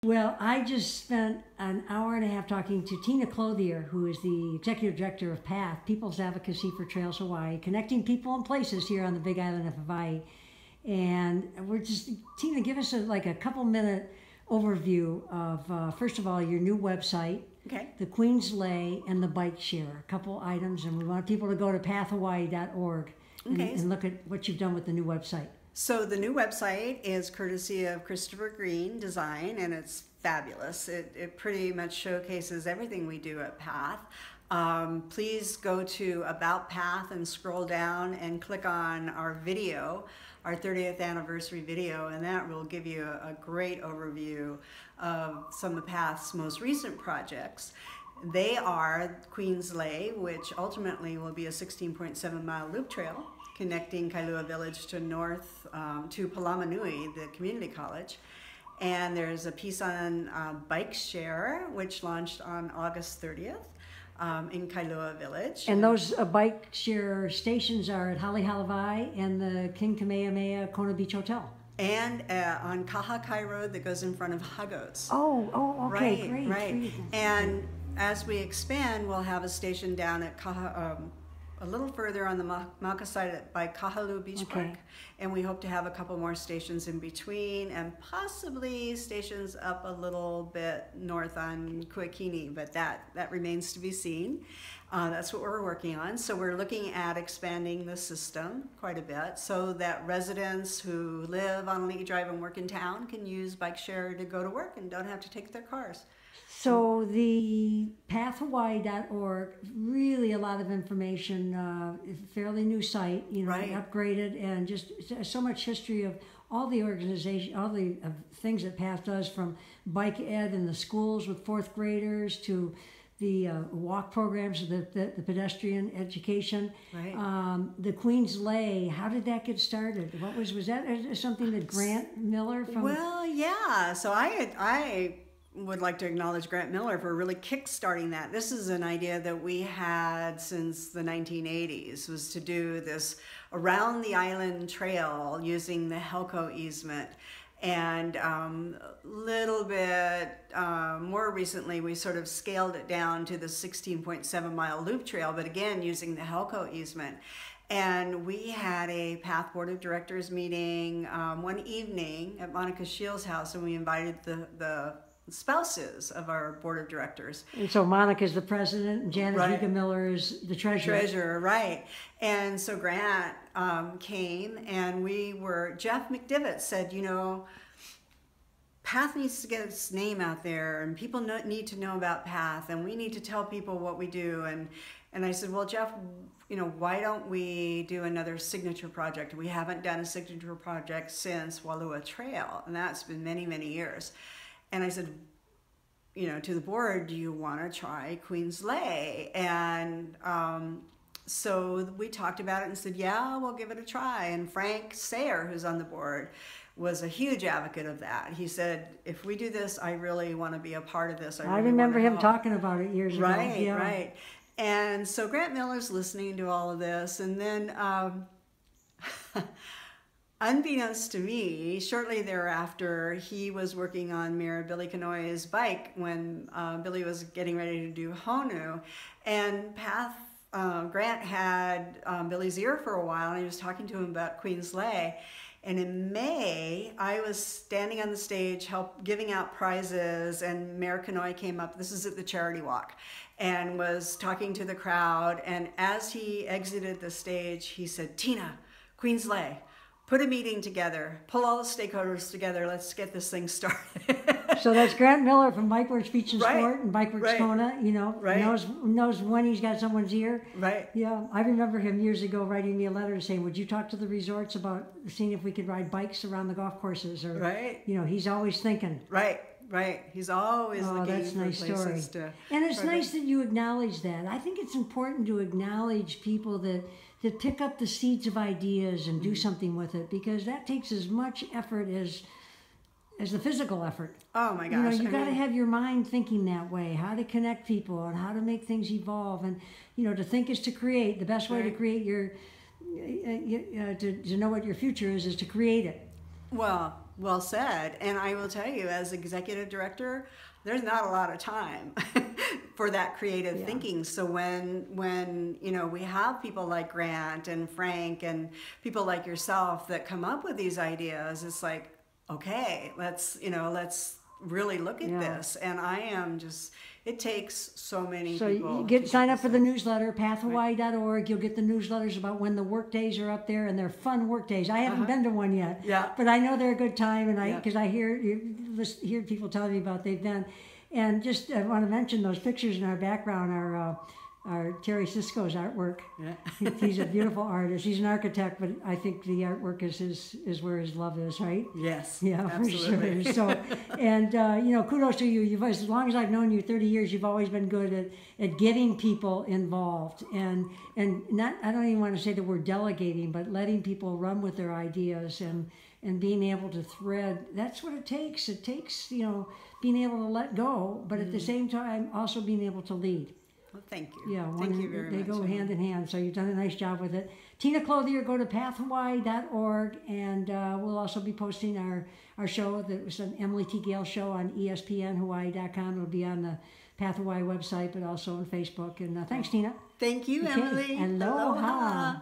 Well, I just spent an hour and a half talking to Tina Clothier, who is the Executive Director of PATH, People's Advocacy for Trails Hawaii, connecting people and places here on the Big Island of Hawaii. And Tina, give us a couple minute overview of, first of all, your new website, okay, the Queen's Lay, and the bike share, a couple items. And we want people to go to pathhawaii.org and look at what you've done with the new website. So the new website is courtesy of Christopher Green Design, and it's fabulous. It pretty much showcases everything we do at PATH. Please go to About PATH and scroll down and click on our video, our 30th anniversary video, and that will give you a great overview of some of PATH's most recent projects. They are Queen's Lay, which ultimately will be a 16.7 mile loop trail connecting Kailua Village to north to Palamanui, the community college. And there's a piece on bike share, which launched on August 30th in Kailua Village. And those bike share stations are at Halehalawai and the King Kamehameha Kona Beach Hotel. And on Kahakai Road that goes in front of Huggos. Oh, okay, right, great. Right. And as we expand, we'll have a station down at a little further on the Mauka side by Kahalu Beach Park, and we hope to have a couple more stations in between, and possibly stations up a little bit north on Kuakini, but that remains to be seen. That's what we're working on. So we're looking at expanding the system quite a bit so that residents who live on Leaky Drive and work in town can use bike share to go to work and don't have to take their cars. So the pathhawaii.org, really a lot of information, fairly new site, Right. upgraded, and just so much history of all the organization, all the things that PATH does, from bike ed in the schools with fourth graders to the walk programs, the pedestrian education. Right. The Queen's Lay, how did that get started? Was that something that Grant Miller from? Well, yeah. So I would like to acknowledge Grant Miller for really kickstarting that. This is an idea that we had since the 1980s, was to do this around the island trail using the Helco easement. And little bit more recently, we sort of scaled it down to the 16.7 mile loop trail, but again, using the Helco easement. And we had a PATH Board of Directors meeting one evening at Monica Shields' house, and we invited the spouses of our board of directors. And so Monica's the president, and Janice Right. Vika Miller is the treasurer. Treasurer, right. And so Grant came, and Jeff McDivitt said, PATH needs to get its name out there, and people need to know about PATH, and we need to tell people what we do. And I said, well, Jeff, why don't we do another signature project? We haven't done a signature project since Walua Trail, and that's been many, many years. And I said, to the board, do you want to try Queen's Lay? And so we talked about it and said, yeah, we'll give it a try. And Frank Sayer, who's on the board, was a huge advocate of that. He said, if we do this, I really want to be a part of this. I remember him talking about it years ago. Right, yeah. Right. And so Grant Miller's listening to all of this. And then unbeknownst to me, shortly thereafter, he was working on Mayor Billy Kanoe's bike when Billy was getting ready to do Honu. And Grant had Billy's ear for a while, and he was talking to him about Queen's Lay. And in May, I was standing on the stage giving out prizes, and Mayor Kanoe came up. This is at the charity walk, and was talking to the crowd. And as he exited the stage, he said, Tina, Queen's Lay, put a meeting together, pull all the stakeholders together, let's get this thing started. So that's Grant Miller from Bikeworks Beach and Right. Sport and Bikeworks Right. Kona, Right. knows when he's got someone's ear. Right. Yeah, I remember him years ago writing me a letter saying, would you talk to the resorts about seeing if we could ride bikes around the golf courses? Or, Right. He's always thinking. Right. He's always looking that's for nice places story. to... And it's nice that you acknowledge that. I think it's important to acknowledge people that pick up the seeds of ideas and do something with it, because that takes as much effort as the physical effort. Oh my gosh. You got to have your mind thinking that way, how to connect people and how to make things evolve. And, to think is to create. The best way to create to know what your future is to create it. Well, Well said. And I will tell you, as executive director, there's not a lot of time for that creative thinking. So when you know, we have people like Grant and Frank and people like yourself that come up with these ideas, it's like, okay, let's really look at this. And I am just, it takes so many people. So you sign up for the newsletter, pathhawaii.org. You'll get the newsletters about when the work days are up there, and they're fun work days. I haven't been to one yet, but I know they're a good time, and because I hear people telling me about they've been. And just I want to mention those pictures in our background are Terry Sisko's artwork. Yeah. He's a beautiful artist. He's an architect, but I think the artwork is where his love is, right? Yes. Yeah, absolutely. for sure. So, and kudos to you. You've, as long as I've known you, 30 years, you've always been good at getting people involved, and not, I don't even want to say the word delegating, but letting people run with their ideas and being able to thread. That's what it takes. It takes, being able to let go, but at the same time also being able to lead. Well, thank you. Yeah, thank you very much. They go hand in hand, so you've done a nice job with it. Tina Clothier, go to pathhawaii.org, and we'll also be posting our show that was an Emily T. Gail show on ESPNHawaii.com. It'll be on the Path Hawaii website, but also on Facebook. And thanks, Tina. Thank you, Emily. Aloha.